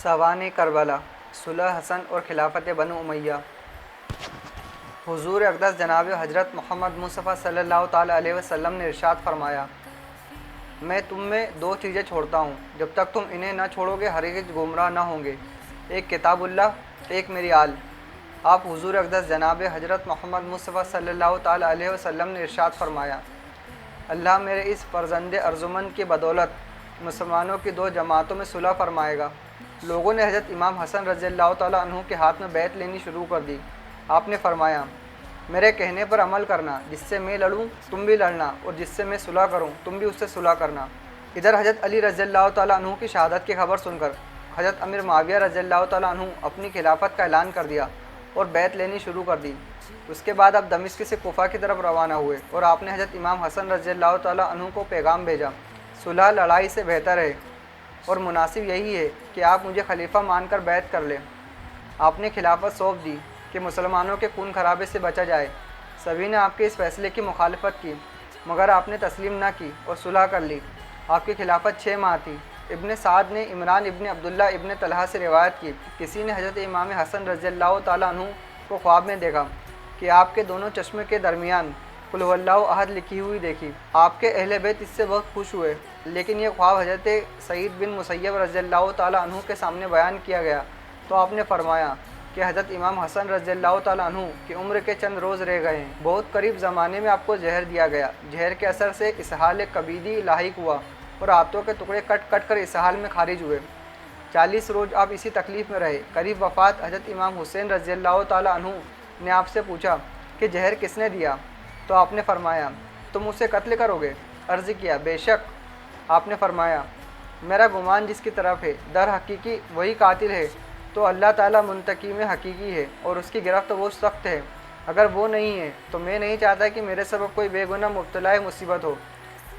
سوانح کربلا، صلح حسن اور خلافت بنو امیہ۔ حضور اقدس جناب حضرت محمد مصطفیٰ صلی اللہ تعالیٰ علیہ وسلم نے ارشاد فرمایا، میں تم میں دو چیزیں چھوڑتا ہوں، جب تک تم انہیں نہ چھوڑو گے ہرگز گمراہ نہ ہوں گے، ایک کتاب اللہ، ایک میری آل۔ آپ حضور اقدس جناب حضرت محمد مصطفیٰ صلی اللہ تعالیٰ علیہ وسلم نے ارشاد فرمایا، اللہ میرے اس فرزند ارجمند کی بدولت مسلمانوں کی دو جماعتوں میں صلح فرمائے گا۔ لوگوں نے حضرت امام حسن رضی اللہ تعالیٰ عنہ کے ہاتھ میں بیعت لینی شروع کر دی۔ آپ نے فرمایا، میرے کہنے پر عمل کرنا، جس سے میں لڑوں تم بھی لڑنا، اور جس سے میں صلح کروں تم بھی اس سے صلح کرنا۔ ادھر حضرت علی رضی اللہ تعالیٰ عنہ کی شہادت کی خبر سن کر حضرت امیر معاویہ رضی اللہ تعالیٰ عنہ اپنی خلافت کا اعلان کر دیا اور بیعت لینی شروع کر دی۔ اس کے بعد آپ دمشق سے کوفہ کی طرف روانہ ہوئے اور آپ نے حضرت امام حسن رضی اللہ تعالیٰ عنہ کو پیغام بھیجا، صلح لڑائی سے بہتر ہے اور مناسب یہی ہے کہ آپ مجھے خلیفہ مان کر بیعت کر لیں۔ آپ نے خلافت سونپ دی کہ مسلمانوں کے خون خرابے سے بچا جائے۔ سبھی نے آپ کے اس فیصلے کی مخالفت کی، مگر آپ نے تسلیم نہ کی اور صلح کر لی۔ آپ کی خلافت 6 ماہ تھی۔ ابن سعد نے عمران ابن عبداللہ ابن طلحہ سے روایت کی، کسی نے حضرت امام حسن رضی اللہ تعالیٰ عنہ کو خواب میں دیکھا کہ آپ کے دونوں چشمے کے درمیان قل هو اللہ احد لکھی ہوئی دیکھی۔ آپ کے اہل بیت اس سے بہت خوش ہوئے، لیکن یہ خواب حضرت سعید بن مسیب رضی اللہ تعالیٰ عنہ کے سامنے بیان کیا گیا تو آپ نے فرمایا کہ حضرت امام حسن رضی اللہ تعالیٰ عنہ کی عمر کے چند روز رہ گئے ہیں، بہت قریب زمانے میں آپ کو زہر دیا گیا۔ زہر کے اثر سے اسہال کبیدی لاحق ہوا اور ہاتھوں کے ٹکڑے کٹ کٹ کر اسہال میں خارج ہوئے۔ 40 روز آپ اسی تکلیف میں رہے۔ قریب وفات حضرت امام حسین رضی اللہ تعالیٰ عنہ نے آپ سے پوچھا کہ زہر کس نے دیا؟ تو آپ نے فرمایا، تم اسے قتل کرو گے؟ عرض کیا، بے شک۔ آپ نے فرمایا، میرا گمان جس کی طرف ہے در حقیقی وہی قاتل ہے، تو اللہ تعالیٰ منتقم حقیقی ہے اور اس کی گرفت وہ سخت ہے۔ اگر وہ نہیں ہے تو میں نہیں چاہتا کہ میرے سبب کوئی بے گناہ مبتلا مصیبت ہو۔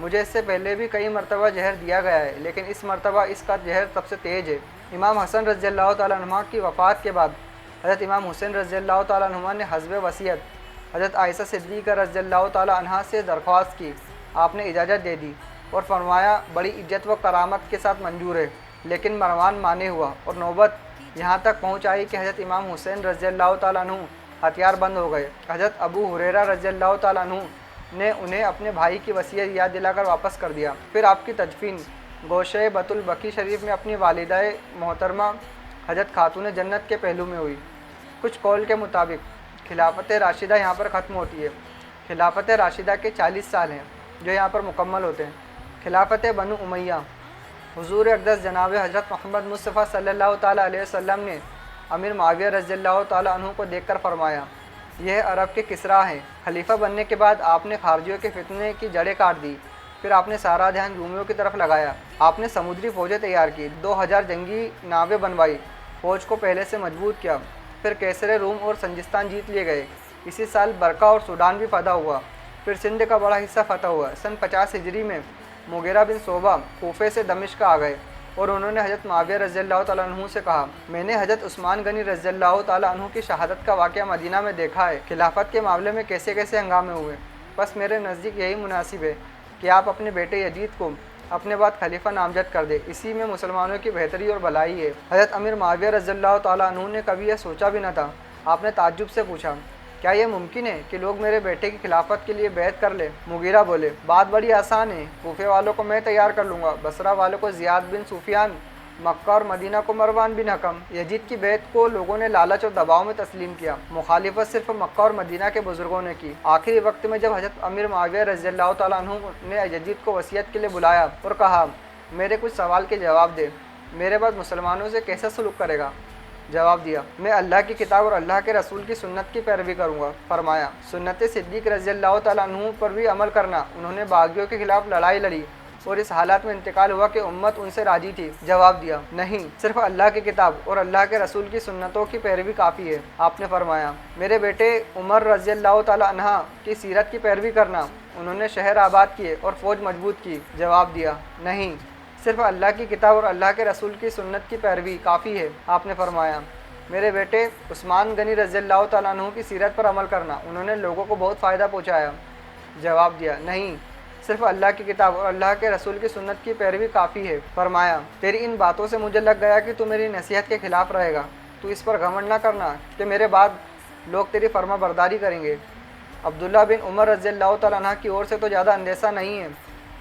مجھے اس سے پہلے بھی کئی مرتبہ زہر دیا گیا ہے، لیکن اس مرتبہ اس کا زہر سب سے تیز ہے۔ امام حسن رضی اللہ تعالیٰ عنہ کی وفات کے بعد حضرت امام حسین رضی اللہ تعالیٰ عنہ نے حسب وصیت حضرت عائشہ صدیقہ رضی اللہ تعالیٰ عنہ سے درخواست کی۔ آپ نے اجازت دے دی اور فرمایا، بڑی عزت و کرامت کے ساتھ منظور ہے، لیکن مروان مانے ہوا اور نوبت یہاں تک پہنچ آئی کہ حضرت امام حسین رضی اللہ تعالیٰ عنہ ہتھیار بند ہو گئے۔ حضرت ابو ہریرہ رضی اللہ تعالیٰ عنہ نے انہیں اپنے بھائی کی وصیت یاد دلا کر واپس کر دیا۔ پھر آپ کی تدفین گوشہ بیت البقیع شریف میں اپنی والدہ محترمہ حضرت خاتون جنت کے پہلو میں ہوئی۔ کچھ قول کے مطابق خلافت راشدہ یہاں پر ختم ہوتی ہے۔ خلافت راشدہ کے 40 سال ہیں جو یہاں پر مکمل ہوتے ہیں۔ خلافت بنو امیہ، حضور اقدس جناب حضرت محمد مصطفیٰ صلی اللہ تعالیٰ علیہ وسلم نے امیر معاویہ رضی اللہ تعالیٰ عنہ کو دیکھ کر فرمایا، یہ عرب کے کسریٰ ہیں۔ خلیفہ بننے کے بعد آپ نے خارجیوں کے فتنے کی جڑیں کاٹ دی۔ پھر آپ نے سارا دھیان رومیوں کی طرف لگایا۔ آپ نے سمندری فوجیں تیار کی، 2000 جنگی ناویں بنوائی، فوج کو پہلے سے مضبوط کیا۔ پھر کیسر روم اور سنجستان جیت لیے گئے۔ اسی سال برقہ اور سوڈان بھی فتح ہوا۔ پھر سندھ کا بڑا حصہ فتح ہوا۔ سن 50 ہجری میں مغیرہ بن شعبہ کوفے سے دمشق آ گئے اور انہوں نے حضرت معاویہ رضی اللہ تعالیٰ عنہ سے کہا، میں نے حضرت عثمان غنی رضی اللہ تعالیٰ عنہ کی شہادت کا واقعہ مدینہ میں دیکھا ہے، خلافت کے معاملے میں کیسے کیسے ہنگامے ہوئے، بس میرے نزدیک یہی مناسب ہے کہ آپ اپنے بیٹے یزید کو اپنے بعد خلیفہ نامزد کر دیں، اسی میں مسلمانوں کی بہتری اور بھلائی ہے۔ حضرت امیر معاویہ رضی اللہ تعالیٰ عنہ نے کبھی یہ سوچا بھی نہ تھا۔ آپ نے تعجب سے پوچھا، کیا یہ ممکن ہے کہ لوگ میرے بیٹے کی خلافت کے لیے بیعت کر لیں؟ مغیرہ بولے، بات بڑی آسان ہے، کوفے والوں کو میں تیار کر لوں گا، بصرہ والوں کو زیاد بن سفیان، مکہ اور مدینہ کو مروان بن حکم۔ یزید کی بیعت کو لوگوں نے لالچ اور دباؤ میں تسلیم کیا، مخالفت صرف مکہ اور مدینہ کے بزرگوں نے کی۔ آخری وقت میں جب حضرت امیر معاویہ رضی اللہ تعالیٰ عنہ نے یزید کو وصیت کے لیے بلایا اور کہا، میرے کچھ سوال کے جواب دے، میرے بعد مسلمانوں سے کیسا سلوک کرے گا؟ جواب دیا، میں اللہ کی کتاب اور اللہ کے رسول کی سنت کی پیروی کروں گا۔ فرمایا، سنت صدیق رضی اللہ تعالیٰ عنہ پر بھی عمل کرنا۔ انہوں نے باغیوں کے خلاف لڑائی لڑی اور اس حالات میں انتقال ہوا کہ امت ان سے راضی تھی۔ جواب دیا، نہیں، صرف اللہ کی کتاب اور اللہ کے رسول کی سنتوں کی پیروی کافی ہے۔ آپ نے فرمایا، میرے بیٹے عمر رضی اللہ تعالیٰ عنہ کی سیرت کی پیروی کرنا۔ انہوں نے شہر آباد کیے اور فوج مضبوط کی۔ جواب دیا، نہیں، صرف اللہ کی کتاب اور اللہ کے رسول کی سنت کی پیروی کافی ہے۔ آپ نے فرمایا، میرے بیٹے عثمان غنی رضی اللہ تعالیٰ عنہ کی سیرت پر عمل کرنا۔ انہوں نے لوگوں کو بہت فائدہ پہنچایا۔ جواب دیا، نہیں، صرف اللہ کی کتاب اور اللہ کے رسول کی سنت کی پیروی کافی ہے۔ فرمایا تیری ان باتوں سے مجھے لگ گیا کہ تو میری نصیحت کے خلاف رہے گا، تو اس پر گھمنڈ نہ کرنا کہ میرے بعد لوگ تیری فرما برداری کریں گے۔ عبداللہ بن عمر رضی اللہ تعالیٰ عنہ کی اور سے تو زیادہ اندیشہ نہیں ہے،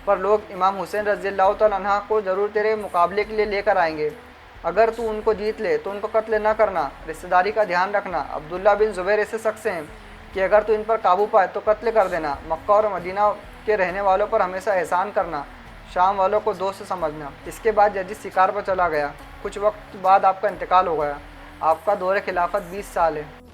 پر لوگ امام حسین رضی اللہ تعالیٰ عنہ کو ضرور تیرے مقابلے کے لیے لے کر آئیں گے۔ اگر تو ان کو جیت لے تو ان کو قتل نہ کرنا، رشتہ داری کا دھیان رکھنا۔ عبداللہ بن زبیر ایسے شخص ہیں کہ اگر تو ان پر قابو پائے تو قتل کر دینا۔ مکہ اور مدینہ کے رہنے والوں پر ہمیشہ احسان کرنا، شام والوں کو دوست سمجھنا۔ اس کے بعد یزید شکار پر چلا گیا۔ کچھ وقت بعد آپ کا انتقال ہو گیا۔ آپ کا دور خلافت 20 سال ہے۔